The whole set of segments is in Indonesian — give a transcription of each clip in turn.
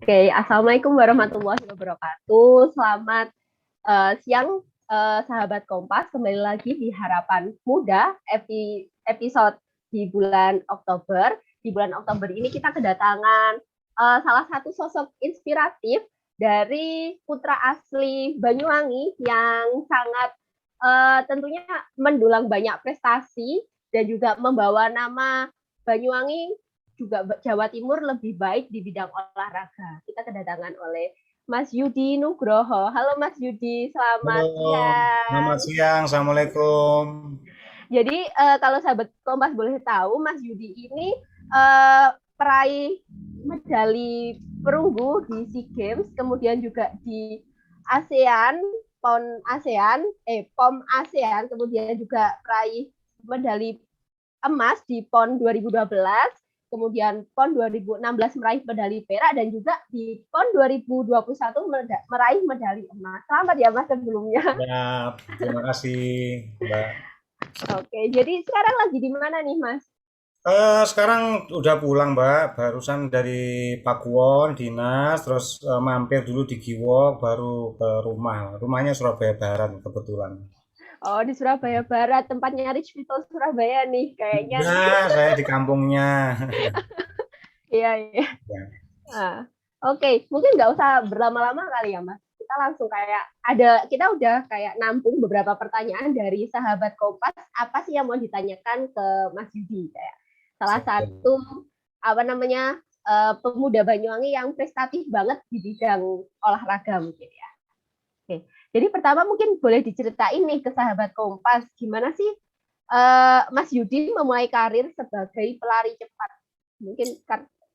Oke, Assalamualaikum warahmatullahi wabarakatuh. Selamat siang, sahabat Kompas. Kembali lagi di Harapan Muda, episode di bulan Oktober. Di bulan Oktober ini kita kedatangan salah satu sosok inspiratif dari putra asli Banyuwangi yang sangat tentunya mendulang banyak prestasi dan juga membawa nama Banyuwangi juga Jawa Timur lebih baik di bidang olahraga. Kita kedatangan oleh Mas Yudi Nugroho. Halo Mas Yudi, Halo, selamat selamat siang. siang. Assalamualaikum. Jadi kalau sahabat Kompas boleh tahu, Mas Yudi ini peraih medali perunggu di SEA Games, kemudian juga di ASEAN, POM ASEAN, kemudian juga peraih medali emas di PON 2012, kemudian PON 2016 meraih medali perak, dan juga di PON 2021 meraih medali emas. Selamat ya Mas sebelumnya. Ya, terima kasih, Mbak. Oke, jadi sekarang lagi di mana nih Mas? Sekarang udah pulang, Mbak. Barusan dari Pakuwon, dinas, terus mampir dulu di Giwok, baru ke rumah. Rumahnya Surabaya Barat kebetulan. Oh, di Surabaya Barat, tempatnya Rich Vito Surabaya nih, kayaknya nih. Enggak, saya di kampungnya. Iya, iya. Ya. Ah. Oke, mungkin nggak usah berlama-lama kali ya, Mas. Kita langsung kayak kita udah kayak nampung beberapa pertanyaan dari sahabat Kompas. Apa sih yang mau ditanyakan ke Mas Yudi? Kayak salah satu apa namanya pemuda Banyuwangi yang prestatif banget di bidang olahraga mungkin ya. Oke, jadi pertama mungkin boleh diceritain nih ke sahabat Kompas, gimana sih Mas Yudi memulai karir sebagai pelari cepat? Mungkin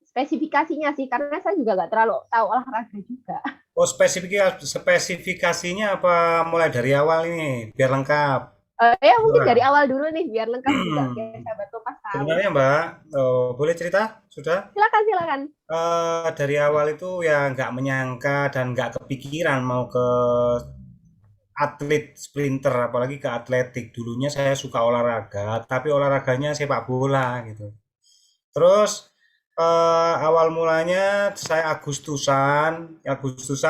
spesifikasinya sih, karena saya juga nggak terlalu tahu olahraga juga. Oh, spesifikasinya apa mulai dari awal ini, biar lengkap. Ya mungkin dari Nah, awal dulu nih, biar lengkap juga, biar sahabat Kompas tahu. sebenarnya Mbak, boleh cerita? Sudah? Silakan, silakan. Dari awal itu ya nggak menyangka dan nggak kepikiran mau ke atlet sprinter, apalagi ke atletik. Dulunya saya suka olahraga, tapi olahraganya sepak bola gitu. Terus awal mulanya saya Agustusan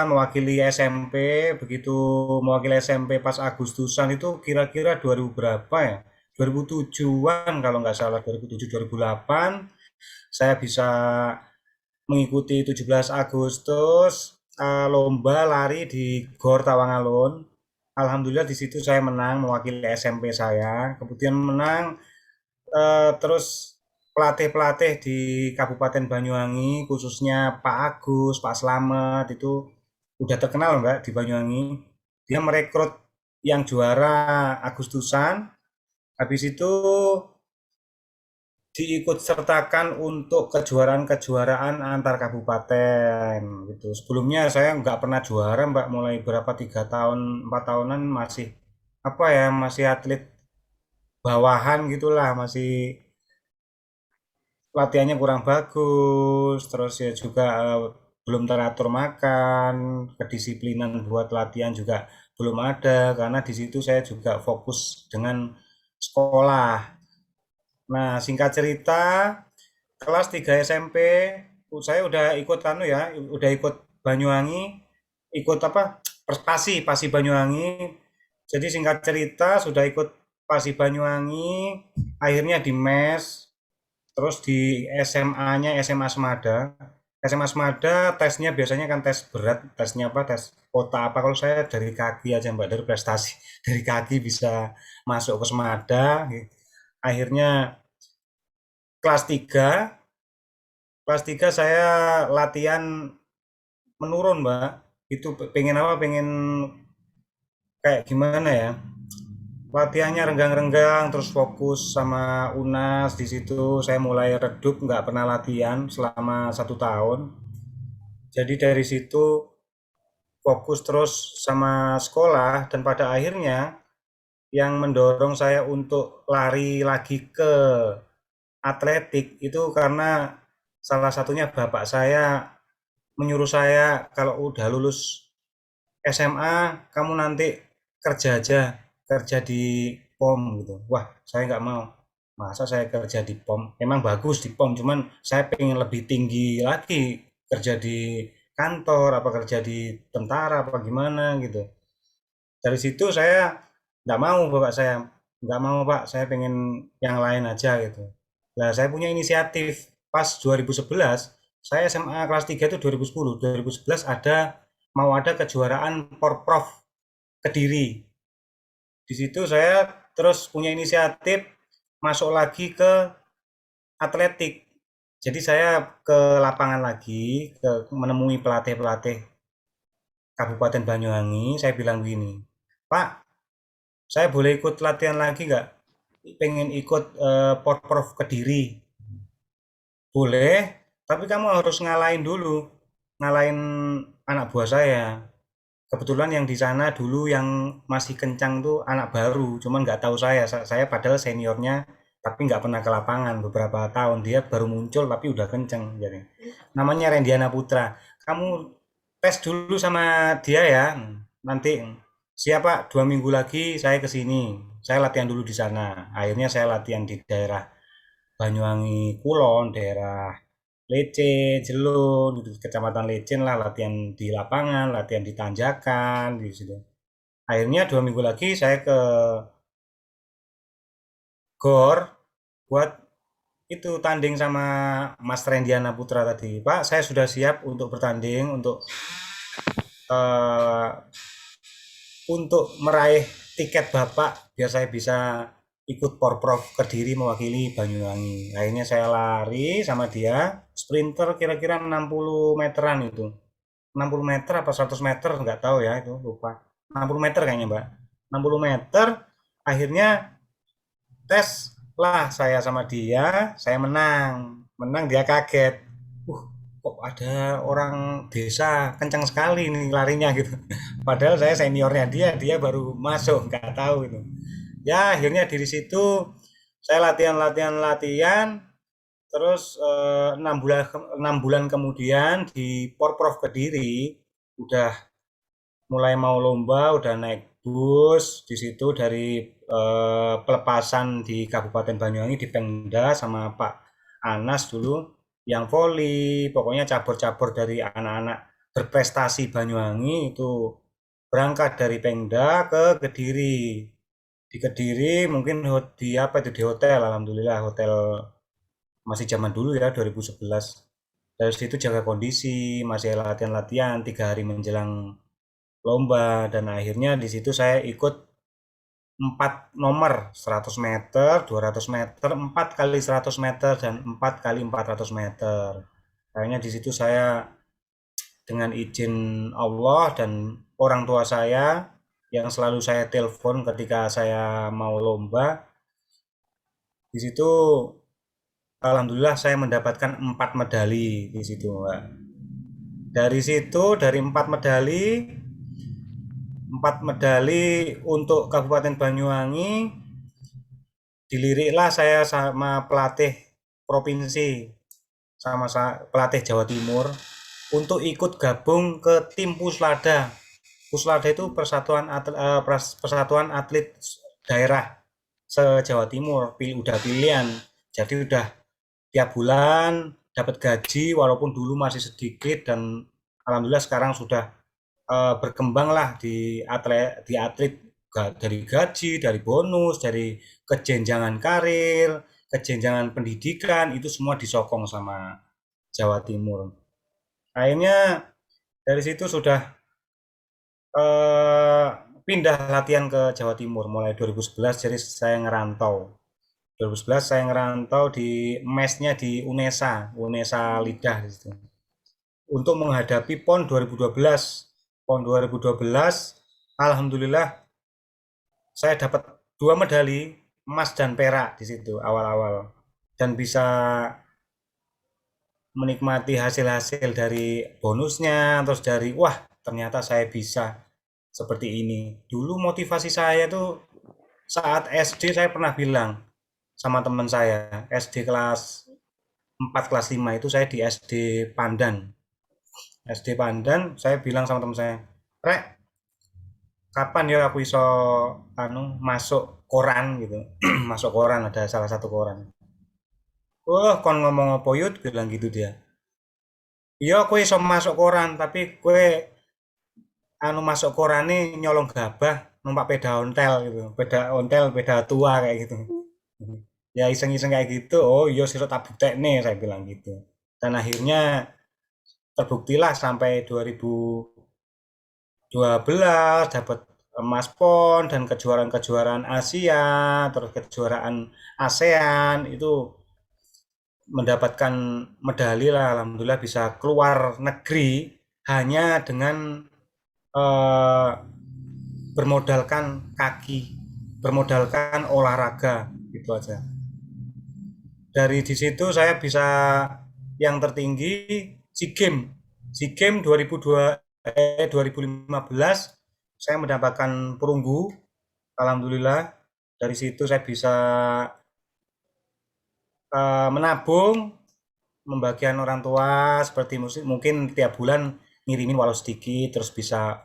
mewakili SMP. Begitu mewakili SMP pas Agustusan itu kira-kira 2000 berapa ya? 2007-an kalau nggak salah, 2007 2008 saya bisa mengikuti 17 Agustus lomba lari di Gor Tawangalun. Alhamdulillah di situ saya menang mewakili SMP saya. Kemudian menang terus pelatih-pelatih di Kabupaten Banyuwangi khususnya Pak Agus, Pak Slamet itu udah terkenal Mbak di Banyuwangi. Dia merekrut yang juara Agustusan. Habis itu diikut sertakan untuk kejuaraan-kejuaraan antar kabupaten gitu. Sebelumnya saya nggak pernah juara Mbak, mulai berapa 3 tahun 4 tahunan masih apa ya, masih atlet bawahan gitulah, masih latihannya kurang bagus, terus ya juga belum teratur makan, kedisiplinan buat latihan juga belum ada karena di situ saya juga fokus dengan sekolah. Nah, singkat cerita, kelas 3 SMP saya udah ikut anu ya, udah ikut Banyuwangi, ikut apa? Pasi Banyuwangi. Jadi singkat cerita sudah ikut Pasi Banyuwangi, akhirnya di MES, terus di SMA-nya SMA Semada. SMA Semada tesnya biasanya kan tes berat, tesnya apa? Tes kota apa? Kalau saya dari kaki aja Mbak, dari prestasi dari kaki bisa masuk ke Semada. Akhirnya kelas 3 kelas 3 saya latihan menurun, Mbak. Itu pengen apa? Pengen kayak gimana ya? Latihannya renggang-renggang, terus fokus sama UNAS di situ. Saya mulai redup, nggak pernah latihan selama 1 tahun. Jadi dari situ fokus terus sama sekolah dan pada akhirnya yang mendorong saya untuk lari lagi ke atletik itu karena salah satunya bapak saya menyuruh saya kalau udah lulus SMA kamu nanti kerja aja, kerja di POM gitu. Wah, saya nggak mau. Masa saya kerja di POM? Memang bagus di POM, cuman saya pengen lebih tinggi lagi kerja di kantor, apa kerja di tentara, apa gimana gitu. Dari situ saya nggak mau, bapak saya nggak mau pak, saya pengen yang lain aja gitu. Nah, saya punya inisiatif pas 2011, saya SMA kelas 3 itu 2010, 2011 mau ada kejuaraan Porprov Kediri. Di situ saya terus punya inisiatif masuk lagi ke atletik. Jadi saya ke lapangan lagi, menemui pelatih-pelatih Kabupaten Banyuwangi. Saya bilang begini, Pak, saya boleh ikut latihan lagi nggak? Pengen ikut Porprov Kediri. Boleh, tapi kamu harus ngalahin dulu. Ngalahin anak buah saya. Kebetulan yang di sana dulu yang masih kencang tuh anak baru, cuman nggak tahu saya. Saya padahal seniornya, tapi nggak pernah ke lapangan beberapa tahun. Dia baru muncul tapi udah kenceng. Jadi namanya Rendiana Putra. Kamu tes dulu sama dia ya. Nanti siapa 2 minggu lagi saya ke sini. Saya latihan dulu di sana. Akhirnya saya latihan di daerah Banyuwangi Kulon, daerah Lecen, Jelun, gitu, Kecamatan Lecen lah, latihan di lapangan, latihan di tanjakan, di situ. Akhirnya 2 minggu lagi saya ke GOR buat itu tanding sama Mas Rendiana Putra tadi. Pak, saya sudah siap untuk bertanding, eh, untuk meraih tiket Bapak, biar saya bisa ikut Porprov Kediri mewakili Banyuwangi. Akhirnya saya lari sama dia, sprinter kira-kira 60 meteran itu. 60 meter apa 100 meter nggak tahu ya itu lupa. 60 meter kayaknya Mbak. 60 meter akhirnya tes lah saya sama dia, saya menang. Menang dia kaget. Uh, kok ada orang desa kencang sekali ini larinya gitu. Padahal saya seniornya dia baru masuk, nggak tahu itu. Ya akhirnya dari situ saya latihan, terus 6 bulan kemudian di Porprov Kediri udah mulai mau lomba, udah naik bus di situ dari pelepasan di Kabupaten Banyuwangi di Pemda sama Pak Anas dulu yang voli, pokoknya cabur-cabur dari anak-anak berprestasi Banyuwangi itu berangkat dari Pemda ke Kediri. Di Kediri mungkin di apa itu di hotel, alhamdulillah hotel masih zaman dulu ya 2011. Dari situ jaga kondisi, masih latihan-latihan 3 hari menjelang lomba dan akhirnya di situ saya ikut 4 nomor 100 meter, 200 meter, 4 kali 100 meter dan 4 kali 400 meter. Akhirnya di situ saya dengan izin Allah dan orang tua saya yang selalu saya telepon ketika saya mau lomba, di situ alhamdulillah saya mendapatkan 4 medali di situ, Mbak. Dari situ dari 4 medali untuk Kabupaten Banyuwangi diliriklah saya sama pelatih provinsi sama pelatih Jawa Timur untuk ikut gabung ke tim Puslada. Puslada itu persatuan atlet daerah se-Jawa Timur, udah pilihan. Jadi udah tiap bulan dapat gaji walaupun dulu masih sedikit dan alhamdulillah sekarang sudah berkembang lah di atlet dari gaji, dari bonus, dari kejenjangan karir, kejenjangan pendidikan itu semua disokong sama Jawa Timur. Akhirnya dari situ sudah eh, pindah latihan ke Jawa Timur mulai 2011 jadi saya ngerantau. 2011 saya ngerantau di mesnya di UNESA Lidah di situ. Untuk menghadapi PON 2012. PON 2012 alhamdulillah saya dapat 2 medali emas dan perak di situ awal-awal dan bisa menikmati hasil-hasil dari bonusnya terus dari wah ternyata saya bisa seperti ini. Dulu motivasi saya tuh saat SD saya pernah bilang sama teman saya SD kelas 4 kelas 5 itu saya di SD Pandan saya bilang sama teman saya, Rek, kapan ya aku iso masuk koran gitu. Masuk koran ada salah satu koran. Wah, kon ngomong apa yut bilang gitu dia. Iya, kowe iso masuk koran, tapi kowe anu masuk korane nyolong gabah, numpak peda ontel gitu. Peda ontel, peda tua kayak gitu. Ya iseng-iseng kayak gitu. Oh, iya sih tak buktekne saya bilang gitu. Dan akhirnya terbuktilah sampai 2012 dapat emas PON dan kejuaraan-kejuaraan Asia, terus kejuaraan ASEAN itu mendapatkan medali lah, alhamdulillah bisa keluar negeri hanya dengan eh, bermodalkan kaki, bermodalkan olahraga gitu aja. Dari di situ saya bisa yang tertinggi SEA Games. SEA Games 2015 saya mendapatkan perunggu, alhamdulillah. Dari situ saya bisa menabung, membagian orang tua seperti mungkin tiap bulan ngirimin walau sedikit, terus bisa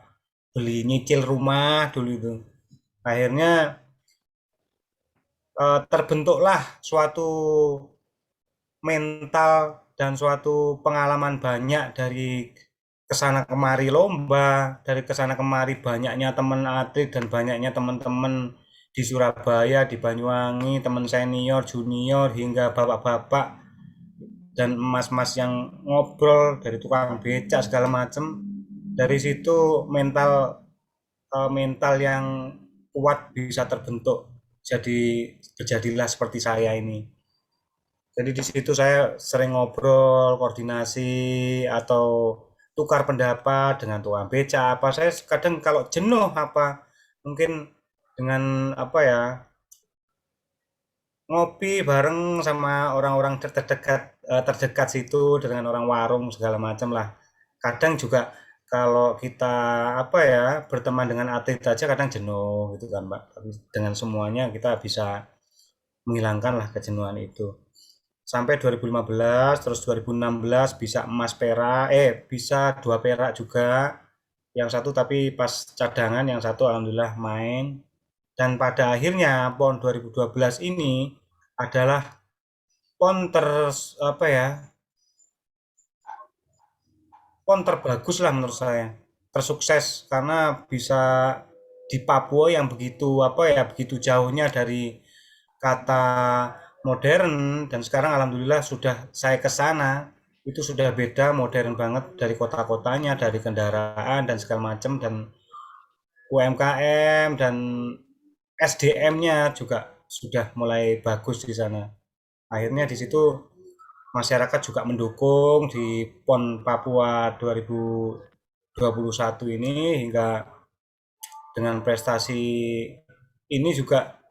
beli nyicil rumah dulu itu. Akhirnya terbentuklah suatu mental dan suatu pengalaman banyak dari kesana kemari lomba, dari kesana kemari banyaknya teman atlet dan banyaknya teman-teman di Surabaya, di Banyuwangi, teman senior, junior, hingga bapak-bapak dan emas-emas yang ngobrol dari tukang becak segala macam. Dari situ mental yang kuat bisa terbentuk. Jadi terjadilah seperti saya ini. Jadi di situ saya sering ngobrol, koordinasi atau tukar pendapat dengan tukang beca apa. Saya kadang kalau jenuh apa mungkin dengan apa ya ngopi bareng sama orang-orang terdekat situ dengan orang warung segala macam lah. Kadang juga kalau kita apa ya berteman dengan atlet aja kadang jenuh gitu kan Mbak. Tapi dengan semuanya kita bisa menghilangkan lah kejenuhan itu sampai 2015 terus 2016 bisa emas perak bisa dua perak juga yang satu tapi pas cadangan yang satu alhamdulillah main dan pada akhirnya PON 2012 ini adalah PON apa ya PON terbagus lah menurut saya tersukses karena bisa di Papua yang begitu apa ya begitu jauhnya dari kata modern dan sekarang alhamdulillah sudah saya ke sana itu sudah beda modern banget dari kota-kotanya dari kendaraan dan segala macam dan UMKM dan SDM-nya juga sudah mulai bagus di sana. Akhirnya di situ masyarakat juga mendukung di PON Papua 2021 ini hingga dengan prestasi ini juga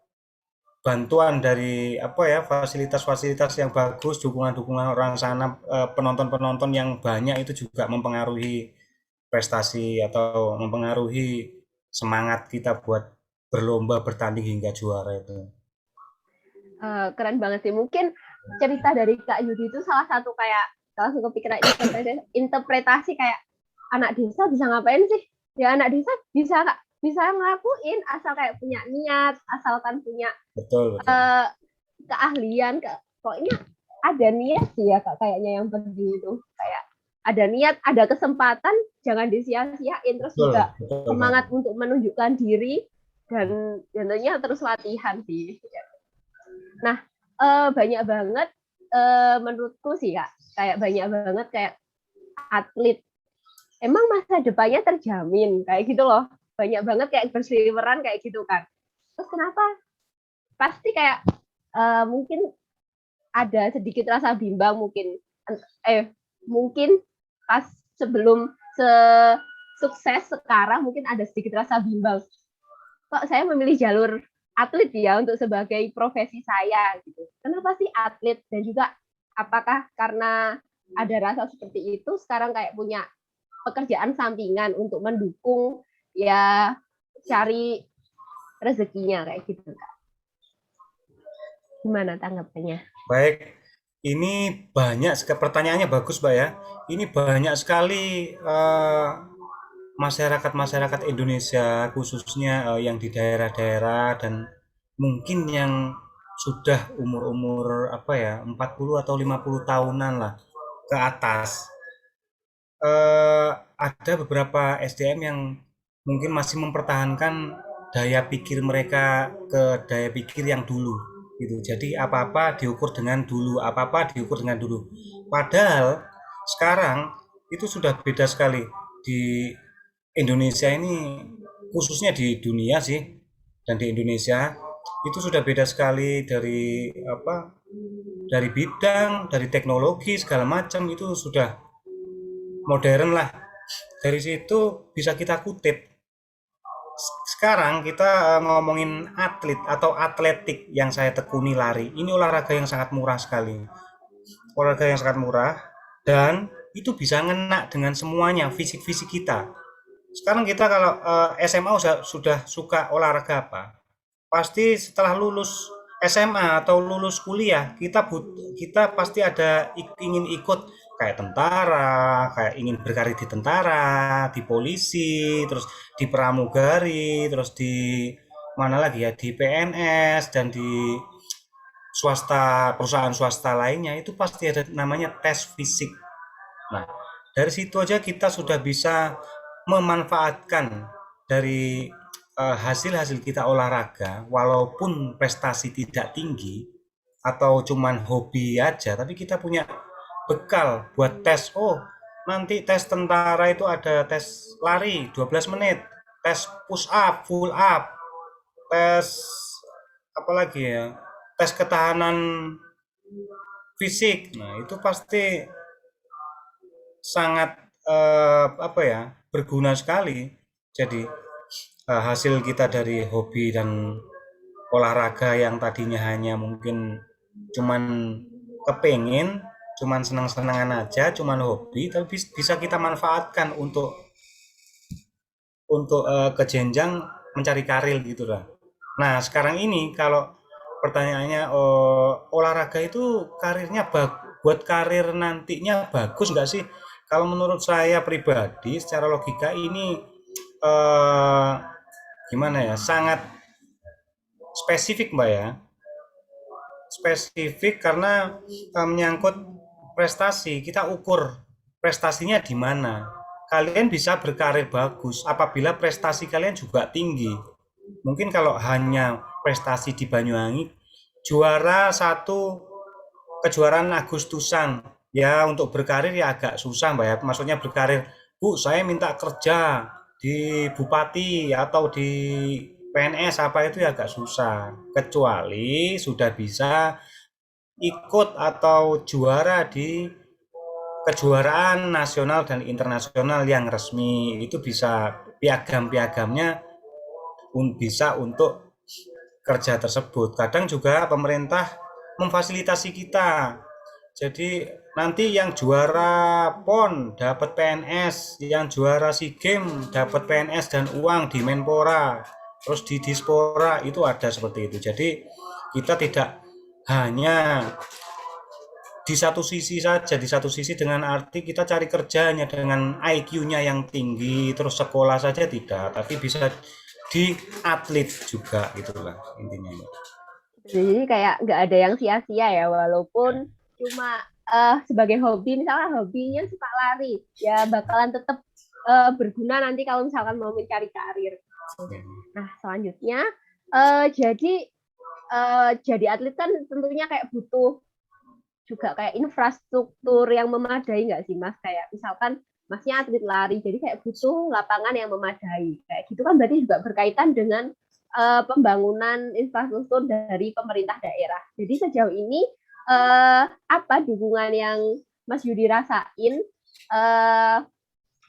bantuan dari apa ya fasilitas-fasilitas yang bagus, dukungan-dukungan orang sana, penonton-penonton yang banyak itu juga mempengaruhi prestasi atau mempengaruhi semangat kita buat berlomba bertanding hingga juara itu. Keren banget sih. Mungkin cerita dari Kak Yudi itu salah satu kayak langsung kepikiran interpretasi kayak anak desa bisa ngapain sih? Ya anak desa bisa ngelakuin asal kayak punya niat, asalkan punya Betul, betul. uh, keahlian. Pokoknya ada niat sih ya Kak kayaknya yang penting itu kayak ada niat, ada kesempatan, jangan disia-siain. Terus Betul, juga betul semangat banget. untuk menunjukkan diri dan tentunya terus latihan sih. Nah, banyak banget menurutku sih Kak, kayak banyak banget kayak atlet. Emang masa depannya terjamin kayak gitu loh. Banyak banget kayak berseliweran kayak gitu kan. Terus kenapa? Pasti kayak mungkin ada sedikit rasa bimbang mungkin mungkin pas sebelum sukses sekarang mungkin ada sedikit rasa bimbang. Kok saya memilih jalur atlet ya untuk sebagai profesi saya gitu. Kenapa sih atlet dan juga apakah karena ada rasa seperti itu sekarang kayak punya pekerjaan sampingan untuk mendukung ya cari rezekinya kayak gitu. Gimana tanggapannya? Baik, ini banyak pertanyaannya bagus, Mbak ya. Ini banyak sekali masyarakat-masyarakat Indonesia khususnya yang di daerah-daerah dan mungkin yang sudah umur-umur apa ya 40 atau 50 tahunan lah ke atas eh, ada beberapa SDM yang mungkin masih mempertahankan daya pikir mereka ke daya pikir yang dulu gitu. Jadi apa-apa diukur dengan dulu, apa-apa diukur dengan dulu. Padahal sekarang itu sudah beda sekali di Indonesia ini, khususnya di dunia sih, dan di Indonesia itu sudah beda sekali dari apa, dari bidang, dari teknologi segala macam itu sudah modern lah. Dari situ bisa kita kutip. Sekarang kita ngomongin atlet atau atletik yang saya tekuni lari. Ini olahraga yang sangat murah sekali. Olahraga yang sangat murah dan itu bisa ngena dengan semuanya fisik-fisik kita. Sekarang kita kalau SMA sudah suka olahraga apa? Pasti setelah lulus SMA atau lulus kuliah kita pasti ada ingin ikut kayak tentara, kayak ingin berkarir di tentara, di polisi, terus di pramugari, terus di mana lagi ya, di PNS dan di swasta, perusahaan swasta lainnya itu pasti ada namanya tes fisik. Nah, dari situ aja kita sudah bisa memanfaatkan dari hasil-hasil kita olahraga, walaupun prestasi tidak tinggi atau cuman hobi aja, tapi kita punya bekal buat tes. Oh, nanti tes tentara itu ada tes lari 12 menit, tes push up, full up, tes apa lagi ya? Tes ketahanan fisik. Nah, itu pasti sangat apa ya, berguna sekali. Jadi hasil kita dari hobi dan olahraga yang tadinya hanya mungkin cuman kepingin, cuman senang-senangan aja, cuman hobi, tapi bisa kita manfaatkan untuk ke jenjang mencari karir gitu lah. Nah, sekarang ini kalau pertanyaannya, olahraga itu karirnya buat karir nantinya bagus nggak sih? Kalau menurut saya pribadi, secara logika ini eh, gimana ya? Sangat spesifik, Mbak ya. Spesifik karena menyangkut prestasi. Kita ukur prestasinya di mana. Kalian bisa berkarir bagus apabila prestasi kalian juga tinggi. Mungkin kalau hanya prestasi di Banyuwangi, juara satu kejuaraan Agustusan, ya untuk berkarir ya agak susah Mbak ya. Maksudnya berkarir, Bu, saya minta kerja di Bupati atau di PNS apa itu ya agak susah. Kecuali sudah bisa ikut atau juara di kejuaraan nasional dan internasional yang resmi. Itu bisa piagam-piagamnya bisa untuk kerja tersebut. Kadang juga pemerintah memfasilitasi kita. Jadi nanti yang juara PON dapat PNS, yang juara SEA Games dapat PNS dan uang di Menpora, terus di Dispora itu ada seperti itu. Jadi kita tidak hanya di satu sisi saja, di satu sisi dengan arti kita cari kerjanya dengan IQ-nya yang tinggi, terus sekolah saja tidak, tapi bisa di atlet juga itulah intinya. Jadi kayak nggak ada yang sia-sia ya, walaupun cuma sebagai hobi, misalnya hobinya suka lari, ya bakalan tetap berguna nanti kalau misalkan mau mencari karir. Nah, selanjutnya jadi atlet kan tentunya kayak butuh juga kayak infrastruktur yang memadai nggak sih Mas? Kayak misalkan Masnya atlet lari, jadi kayak butuh lapangan yang memadai. Kayak gitu kan berarti juga berkaitan dengan pembangunan infrastruktur dari pemerintah daerah. Jadi sejauh ini apa dukungan yang Mas Yudi rasain?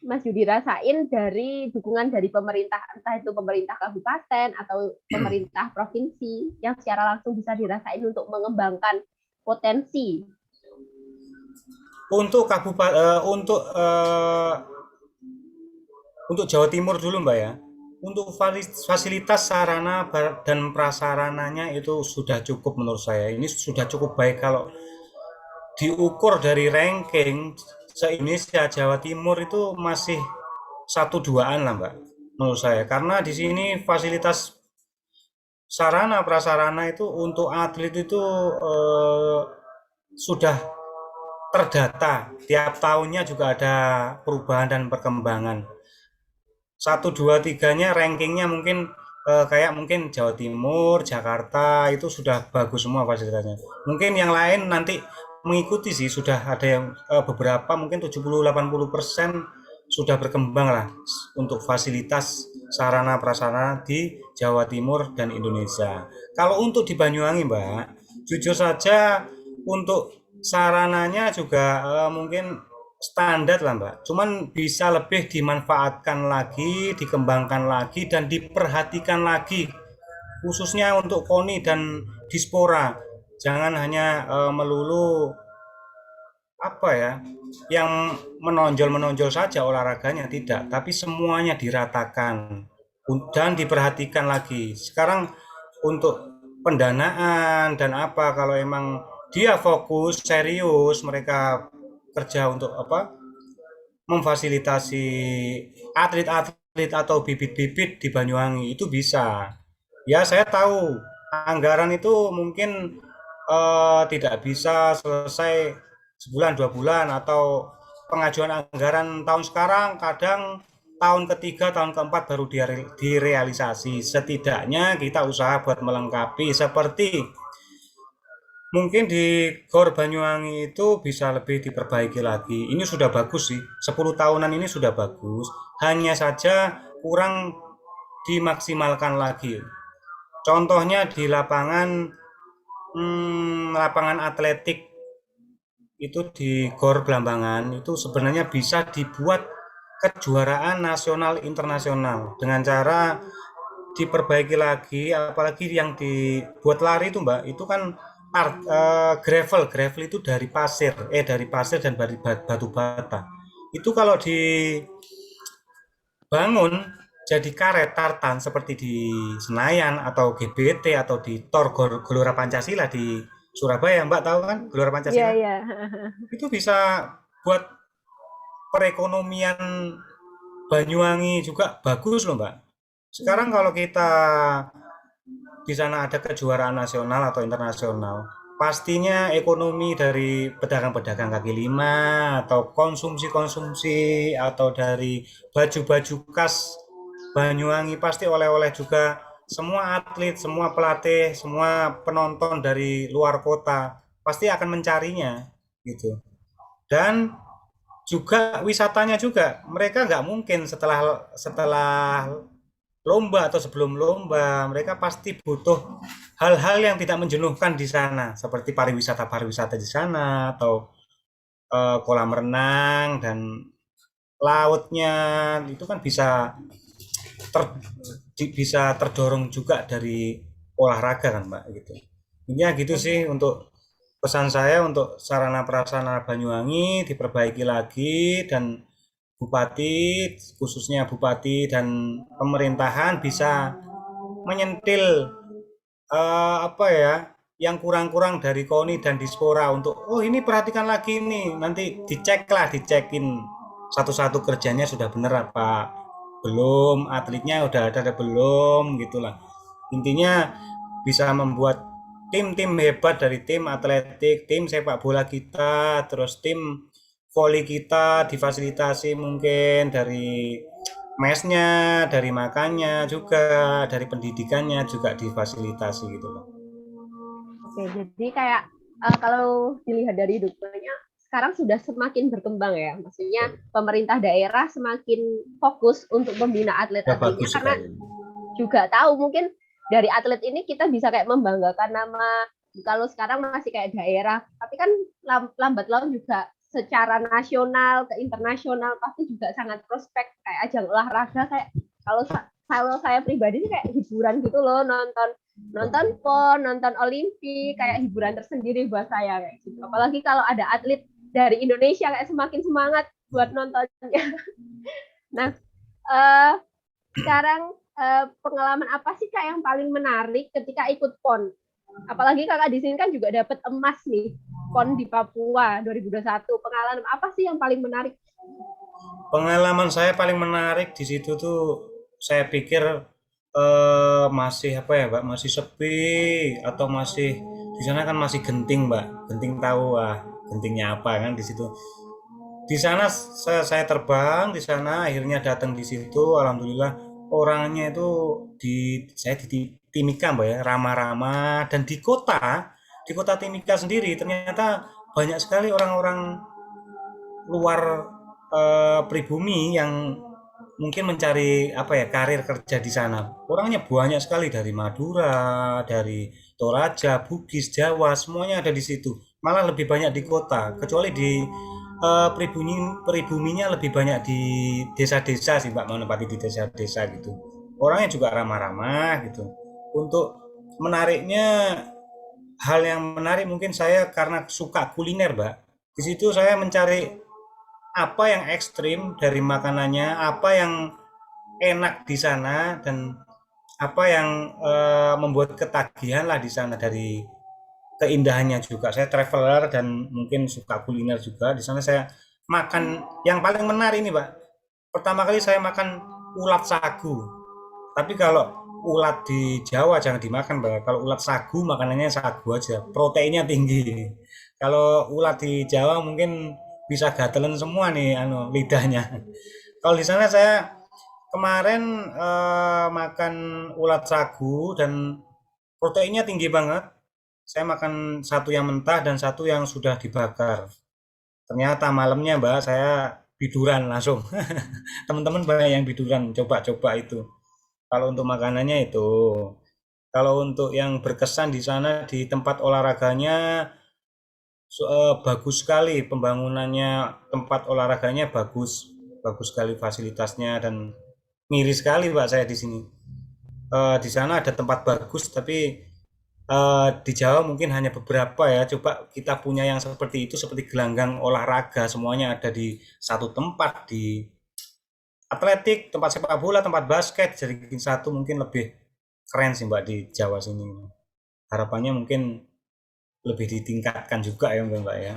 Mas Yudi rasain dari dukungan dari pemerintah, entah itu pemerintah kabupaten atau pemerintah provinsi yang secara langsung bisa dirasain untuk mengembangkan potensi. Untuk kabupaten, untuk Jawa Timur dulu Mbak ya. Untuk fasilitas sarana dan prasarananya itu sudah cukup menurut saya. Ini sudah cukup baik kalau diukur dari ranking se-Indonesia. Jawa Timur itu masih 1-2an lah Mbak menurut saya. Karena di sini fasilitas sarana prasarana itu untuk atlet itu sudah terdata. Tiap tahunnya juga ada perubahan dan perkembangan. Satu, dua, tiganya rankingnya mungkin kayak mungkin Jawa Timur, Jakarta itu sudah bagus semua fasilitasnya. Mungkin yang lain nanti mengikuti sih, sudah ada yang beberapa mungkin 70-80% sudah berkembang lah untuk fasilitas sarana prasarana di Jawa Timur dan Indonesia. Kalau untuk di Banyuwangi, Mbak, jujur saja untuk sarananya juga mungkin standar lah Mbak. Cuman bisa lebih dimanfaatkan lagi, dikembangkan lagi, dan diperhatikan lagi. Khususnya untuk KONI dan Dispora. Jangan hanya melulu apa ya, yang menonjol-menonjol saja olahraganya tidak, tapi semuanya diratakan dan diperhatikan lagi. Sekarang untuk pendanaan dan apa kalau emang dia fokus serius mereka kerja untuk apa memfasilitasi atlet-atlet atau bibit-bibit di Banyuwangi itu bisa. Ya saya tahu anggaran itu mungkin tidak bisa selesai sebulan 2 bulan atau pengajuan anggaran tahun sekarang kadang tahun ketiga tahun keempat baru direalisasi. Setidaknya kita usaha buat melengkapi seperti mungkin di Gor Banyuwangi itu bisa lebih diperbaiki lagi. Ini sudah bagus sih. 10 tahunan ini sudah bagus. Hanya saja kurang dimaksimalkan lagi. Contohnya di lapangan atletik itu di Gor Blambangan itu sebenarnya bisa dibuat kejuaraan nasional internasional dengan cara diperbaiki lagi, apalagi yang dibuat lari itu Mbak, itu kan gravel itu dari pasir dan dari batu bata. Itu kalau dibangun jadi karet tartan seperti di Senayan atau GBT atau di Tor Gelora Pancasila di Surabaya, Mbak tahu kan Gelora Iya, Pancasila? iya. Itu bisa buat perekonomian Banyuwangi juga bagus loh Mbak. Sekarang kalau kita di sana ada kejuaraan nasional atau internasional, pastinya ekonomi dari pedagang-pedagang kaki lima atau konsumsi-konsumsi atau dari baju-baju khas Banyuwangi pasti oleh-oleh juga semua atlet, semua pelatih, semua penonton dari luar kota pasti akan mencarinya gitu. Dan juga wisatanya juga mereka nggak mungkin setelah setelah lomba atau sebelum lomba mereka pasti butuh hal-hal yang tidak menjenuhkan di sana seperti pariwisata di sana atau kolam renang dan lautnya itu kan ter, bisa terdorong juga dari olahraga kan Mbak gitu. Intinya gitu sih untuk pesan saya untuk sarana prasarana Banyuwangi diperbaiki lagi dan bupati khususnya bupati dan pemerintahan bisa menyentil apa ya yang kurang-kurang dari KONI dan Dispora untuk oh ini perhatikan lagi nih nanti dicekin satu-satu kerjanya sudah benar apa belum atletnya udah ada belum gitulah intinya bisa membuat tim-tim hebat dari tim atletik tim sepak bola kita terus tim voli kita difasilitasi mungkin dari mesnya, dari makannya juga, dari pendidikannya juga difasilitasi gitu loh. Oke, jadi kayak kalau dilihat dari dukanya sekarang sudah semakin berkembang ya. Maksudnya pemerintah daerah semakin fokus untuk membina Ya atlet-atletnya bagus karena sekali. juga tahu mungkin dari atlet ini kita bisa kayak membanggakan nama kalau sekarang masih kayak daerah, tapi kan lambat laun juga secara nasional ke internasional pasti juga sangat prospek kayak ajang olahraga kayak kalau kalau saya pribadi sih kayak hiburan gitu loh nonton nonton PON, nonton Olimpik kayak hiburan tersendiri buat saya kayak gitu. Apalagi kalau ada atlet dari Indonesia kayak semakin semangat buat nontonnya. Nah, sekarang pengalaman apa sih Kak yang paling menarik ketika ikut PON? Apalagi Kakak di sini kan juga dapat emas nih, PON di Papua 2021. Pengalaman apa sih yang paling menarik? Pengalaman saya paling menarik di situ tuh saya pikir masih apa ya, Mbak? Masih sepi atau masih di sana kan masih genting, Mbak. Genting tahu ah. pentingnya apa kan di situ. Di sana saya terbang di sana, akhirnya datang di situ, alhamdulillah orangnya itu saya di Timika Mbak ya, ramah-ramah, dan di kota Timika sendiri ternyata banyak sekali orang-orang luar pribumi yang mungkin mencari apa ya karir kerja di sana. Orangnya banyak sekali dari Madura, dari Toraja, Bugis, Jawa, semuanya ada di situ. Malah lebih banyak di kota, kecuali di pribuminya lebih banyak di desa-desa sih Mbak, menempati di desa-desa gitu. Orangnya juga ramah-ramah gitu. Untuk menariknya, hal yang menarik mungkin saya karena suka kuliner Mbak. Di situ saya mencari apa yang ekstrim dari makanannya, apa yang enak di sana, dan apa yang membuat ketagihan lah di sana dari keindahannya juga. Saya traveler dan mungkin suka kuliner juga. Di sana saya makan yang paling menarik ini, Pak. Pertama kali saya makan ulat sagu. Tapi kalau ulat di Jawa jangan dimakan, Pak. Kalau ulat sagu makanannya sagu aja. Proteinnya tinggi. Kalau ulat di Jawa mungkin bisa gatelan semua nih lidahnya. Kalau di sana saya kemarin makan ulat sagu dan proteinnya tinggi banget. Saya makan satu yang mentah dan satu yang sudah dibakar. Ternyata malamnya Mbak saya biduran langsung. Teman-teman banyak yang biduran coba-coba itu. Kalau untuk makanannya itu. Kalau untuk yang berkesan di sana di tempat olahraganya bagus sekali pembangunannya, tempat olahraganya bagus, bagus sekali fasilitasnya dan miris sekali Pak saya di sini. Di sana ada tempat bagus tapi di Jawa mungkin hanya beberapa ya. Coba kita punya yang seperti itu, seperti gelanggang olahraga, semuanya ada di satu tempat, di atletik, tempat sepak bola, tempat basket, jadi satu mungkin lebih keren sih Mbak di Jawa sini. Harapannya mungkin lebih ditingkatkan juga ya Mbak ya.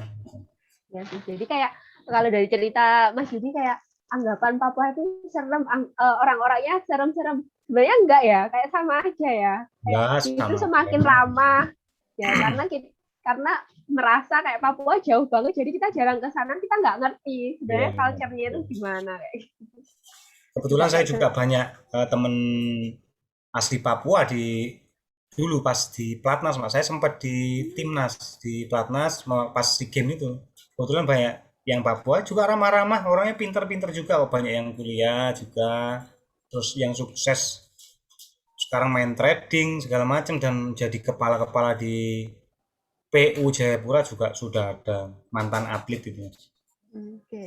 Ya sih. Jadi kayak kalau dari cerita Mas Yudi kayak anggapan Papua itu serem, orang-orangnya serem-serem. Sebenarnya enggak ya, kayak sama aja ya. Kayak Ya itu sama semakin aja. ramah ya karena merasa kayak Papua jauh banget, jadi kita jarang ke sana, kita nggak ngerti Iya, sebenarnya culture-nya itu gimana kayak gitu. Juga kebetulan saya kayak juga banyak temen asli Papua dulu pas di Platnas, Mas. Saya sempat di Timnas di Platnas pas SEA Games itu. Kebetulan banyak yang Papua juga ramah-ramah, orangnya pinter-pinter juga, banyak yang kuliah juga, terus yang sukses sekarang main trading segala macam dan jadi kepala-kepala di PU Jayapura juga sudah ada mantan atlet itu. oke.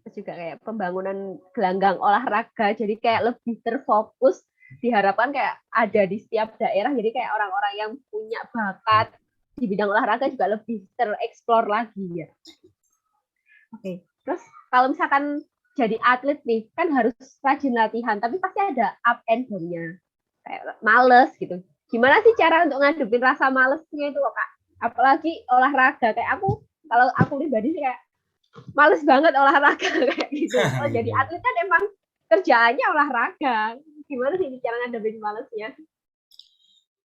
Terus juga kayak pembangunan gelanggang olahraga, jadi kayak lebih terfokus, diharapkan kayak ada di setiap daerah, jadi kayak orang-orang yang punya bakat di bidang olahraga juga lebih tereksplor lagi ya. Oke, terus kalau misalkan jadi atlet nih, kan harus rajin latihan, tapi pasti ada up and down-nya. Kayak males gitu. Gimana sih cara untuk ngadepin rasa malesnya itu Kak? Apalagi olahraga, kayak kalau aku pribadi sih kayak males banget olahraga kayak gitu. Oh, jadi atlet kan emang kerjaannya olahraga. Gimana sih cara ngadepin malesnya?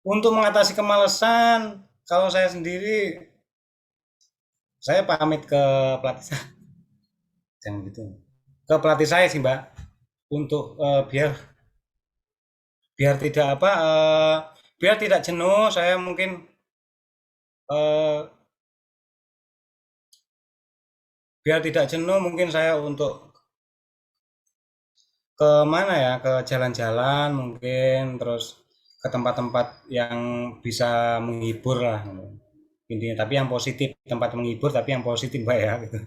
Untuk mengatasi kemalasan, kalau saya sendiri, saya pamit ke pelatih saya, jangan gitu. Ke pelatih saya sih Mbak, untuk biar tidak biar tidak jenuh. Saya mungkin eh, biar tidak jenuh, mungkin saya untuk ke mana ya, ke jalan-jalan mungkin, terus ke tempat-tempat yang bisa menghibur lah intinya, tapi yang positif, tempat menghibur tapi yang positif Mbak ya gitu.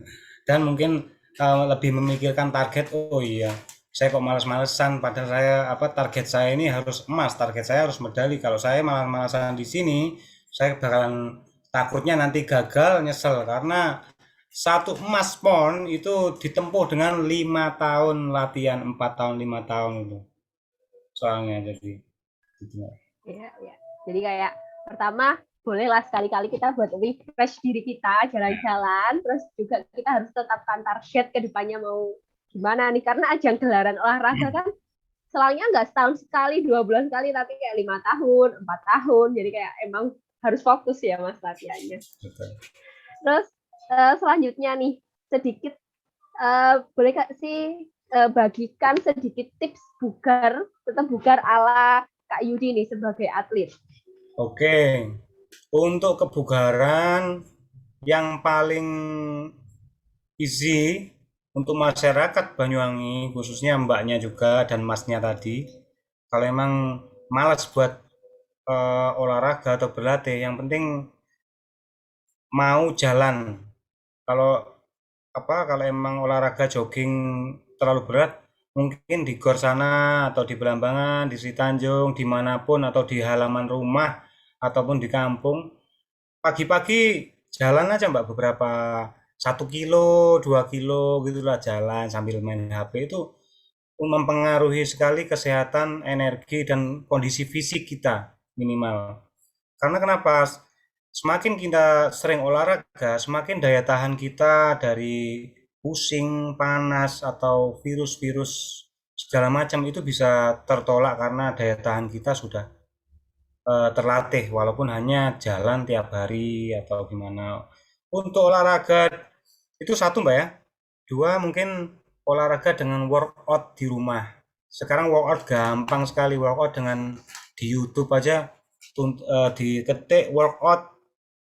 Dan mungkin lebih memikirkan target. Oh iya, saya kok malas-malesan, padahal saya target saya ini harus emas, target saya harus medali. Kalau saya malas-malasan di sini, saya bakalan takutnya nanti gagal, nyesel, karena satu emas pon itu ditempuh dengan 5 tahun latihan, 4 tahun, 5 tahun itu soalnya, jadi gitu. Iya, iya. Jadi kayak pertama bolehlah sekali-kali kita buat refresh diri kita, jalan-jalan, terus juga kita harus tetapkan target ke depannya mau gimana nih, karena ajang gelaran olahraga kan selangnya nggak setahun sekali, 2 bulan sekali, tapi kayak 5 tahun, 4 tahun, jadi kayak emang harus fokus ya Mas latihannya. Betul. Terus selanjutnya nih, sedikit boleh sih bagikan sedikit tips bugar, tetap bugar ala Kak Yudi nih sebagai atlet. Oke, untuk kebugaran yang paling easy untuk masyarakat Banyuwangi, khususnya mbaknya juga dan masnya tadi, kalau emang malas buat olahraga atau berlatih, yang penting mau jalan. Kalau kalau emang olahraga jogging terlalu berat, mungkin di gor sana atau di Belambangan, di Sitanjung, dimanapun atau di halaman rumah ataupun di kampung, pagi-pagi jalan aja Mbak, beberapa 1 kilo, 2 kilo gitulah, jalan sambil main HP itu mempengaruhi sekali kesehatan, energi dan kondisi fisik kita minimal. Karena kenapa? Semakin kita sering olahraga, semakin daya tahan kita dari pusing, panas, atau virus-virus segala macam itu bisa tertolak karena daya tahan kita sudah terlatih, walaupun hanya jalan tiap hari atau gimana. Untuk olahraga itu satu Mbak ya. Dua mungkin olahraga dengan workout di rumah. Sekarang workout gampang sekali, workout dengan di YouTube aja, diketik workout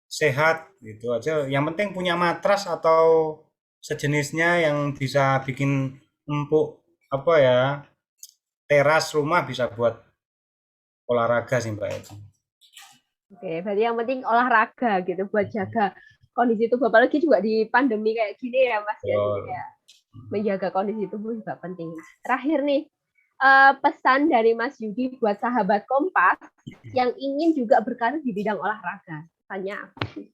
sehat gitu aja. Yang penting punya matras atau sejenisnya yang bisa bikin empuk apa ya, teras rumah bisa buat olahraga sih Mbak itu. Oke, berarti yang penting olahraga gitu buat jaga kondisi tubuh. Apalagi juga di pandemi kayak gini ya Mas ya. Jadi Betul. kayak menjaga kondisi tubuh juga penting. Terakhir nih, pesan dari Mas Yudi buat sahabat Kompas yang ingin juga berkarir di bidang olahraga. Tanya apa sih?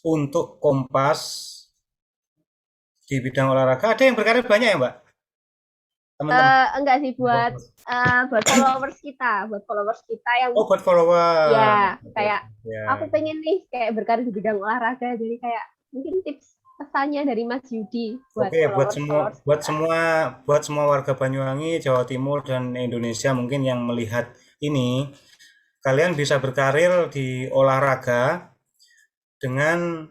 Untuk Kompas di bidang olahraga ada yang berkarir banyak ya Mbak? Teman-teman. Enggak sih buat buat followers kita yang Oh, buat follower. ya Oke, kayak ya. aku pengen nih kayak berkarir di bidang olahraga. Jadi kayak mungkin tips pesannya dari Mas Yudi buat Oke, followers kita. buat semua warga Banyuwangi, Jawa Timur dan Indonesia mungkin yang melihat ini, kalian bisa berkarir di olahraga dengan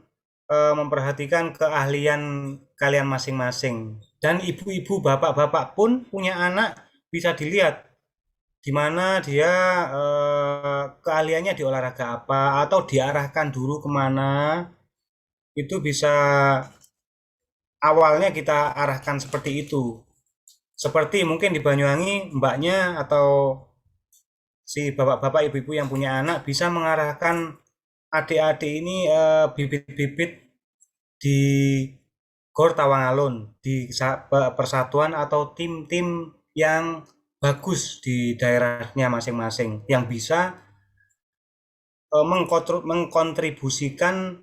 memperhatikan keahlian kalian masing-masing. Dan ibu-ibu, bapak-bapak pun punya anak bisa dilihat di mana dia keahliannya di olahraga apa atau diarahkan dulu kemana, itu bisa awalnya kita arahkan seperti itu. Seperti mungkin di Banyuwangi mbaknya atau si bapak-bapak ibu-ibu yang punya anak bisa mengarahkan adik-adik ini bibit-bibit di Gor Tawangalun, di persatuan atau tim-tim yang bagus di daerahnya masing-masing yang bisa mengkontribusikan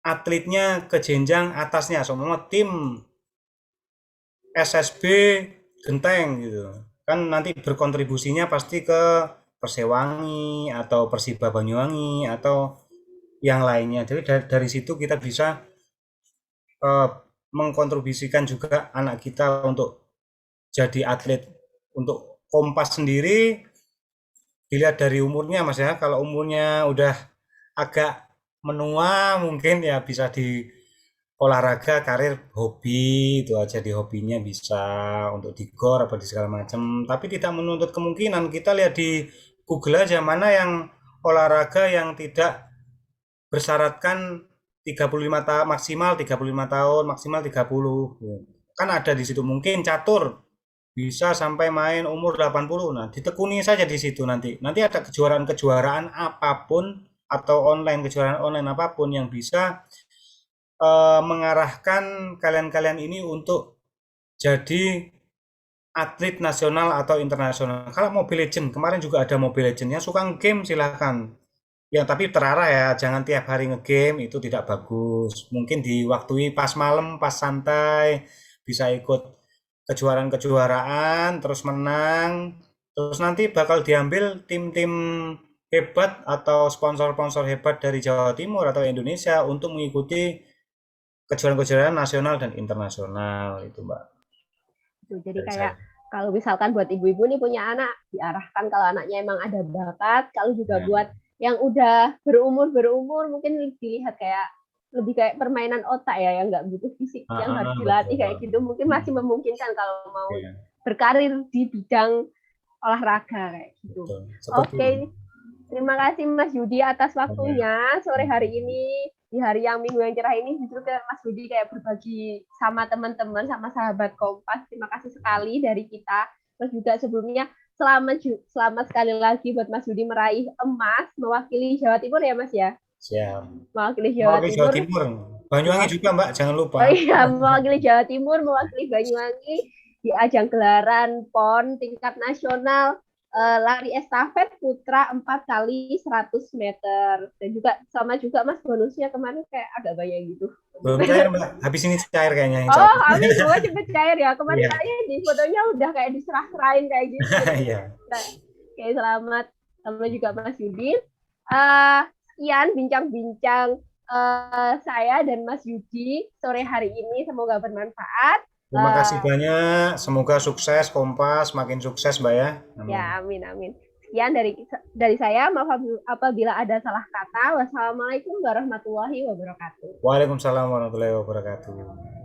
atletnya ke jenjang atasnya, semua tim SSB Genteng gitu kan, nanti berkontribusinya pasti ke Persewangi atau Persiba Banyuwangi atau yang lainnya. Jadi dari situ kita bisa eh, mengkontribusikan juga anak kita untuk jadi atlet. Untuk Kompas sendiri dilihat dari umurnya Mas ya, kalau umurnya udah agak menua mungkin ya bisa di olahraga karir hobi, itu aja di hobinya bisa untuk di gor apa di segala macam, tapi tidak menuntut kemungkinan. Kita lihat di Google aja mana yang olahraga yang tidak bersyaratkan 35 tahun maksimal, 35 tahun maksimal 30 kan ada di situ. Mungkin catur bisa sampai main umur 80. Nah, ditekuni saja di situ, nanti ada kejuaraan-kejuaraan apapun atau kejuaraan online apapun yang bisa mengarahkan kalian-kalian ini untuk jadi atlet nasional atau internasional. Kalau Mobile Legend, kemarin juga ada Mobile Legend. Yang suka game silahkan. Ya, tapi terarah ya, jangan tiap hari ngegame, itu tidak bagus. Mungkin diwaktui pas malam, pas santai, bisa ikut kejuaraan-kejuaraan, terus menang. Terus nanti bakal diambil tim-tim hebat atau sponsor-sponsor hebat dari Jawa Timur atau Indonesia untuk mengikuti kejuaraan-kejuaraan nasional dan internasional itu Mbak. Jadi Dari kayak saya. kalau misalkan buat ibu-ibu nih punya anak, diarahkan kalau anaknya emang ada bakat. Kalau juga Nah, buat yang udah berumur mungkin dilihat kayak lebih kayak permainan otak ya, yang nggak butuh fisik yang harus dilatih Betul. kayak gitu. Mungkin masih memungkinkan kalau mau Iya, berkarir di bidang olahraga kayak gitu. betul. Seperti itu. Oke, terima kasih Mas Yudi atas Iya. waktunya sore hari ini. Di hari yang minggu yang cerah ini justru kayak Mas Yudi kayak berbagi sama teman-teman, sama sahabat Kompas. Terima kasih sekali dari kita. Terus juga sebelumnya selamat sekali lagi buat Mas Yudi meraih emas mewakili Jawa Timur ya Mas ya. Siap. Mewakili Jawa Mewakili Jawa Timur. Timur. Banyuwangi juga, Mbak, jangan lupa. Oh iya, mewakili Jawa Timur, mewakili Banyuwangi di ajang gelaran PON tingkat nasional, lari estafet putra 4 kali 100 meter. Dan juga sama juga Mas bonusnya kemarin kayak agak banyak gitu. Belum cair, Mbak. Habis ini cair kayaknya, insya Oh, Allah. habis semua cepet cair ya. Kemarin Iya. kayaknya di fotonya udah kayak diserah-serahin kayak gitu. Iya. Nah, oke, selamat sama juga Mas Yudi. Sekian bincang-bincang saya dan Mas Yudi sore hari ini. Semoga bermanfaat. Terima kasih banyak. Semoga sukses Kompas, makin sukses, Mbak ya. Amin. Ya, amin amin. Sekian dari saya. Maaf apabila ada salah kata. Wassalamualaikum warahmatullahi wabarakatuh. Waalaikumsalam warahmatullahi wabarakatuh.